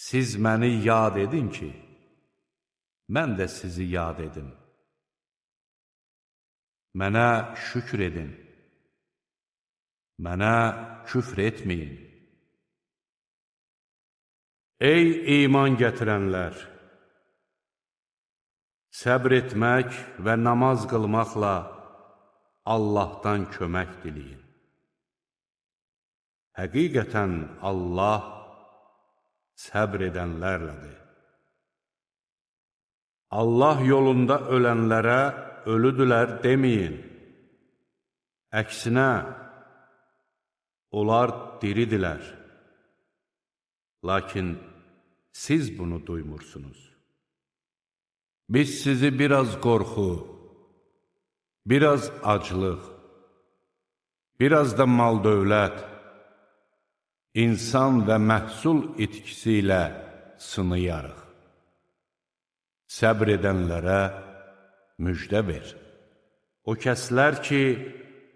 Siz məni yad edin ki, mən də sizi yad edim. Mənə şükür edin, mənə küfr etməyin. Ey iman gətirənlər! Səbr etmək və namaz qılmaqla Allahdan kömək diləyin. Həqiqətən Allah səbr edənlərlədir. Allah yolunda ölənlərə ölüdülər deməyin. Əksinə, onlar diridilər. Lakin siz bunu duymursunuz. Biz sizi biraz qorxu, biraz aclıq, biraz da mal-dövlət, insan və məhsul itkisi ilə sınayarıq. Səbr edənlərə müjdə ver. O kəslər ki,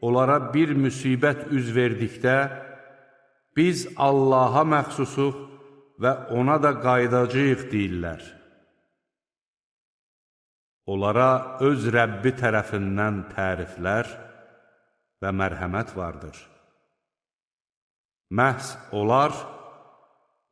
onlara bir müsibət üz verdikdə, biz Allaha məxsusuq və ona da qaydacağıq deyirlər. Onlara öz Rəbbi tərəfindən təriflər və mərhəmət vardır. Məhz onlar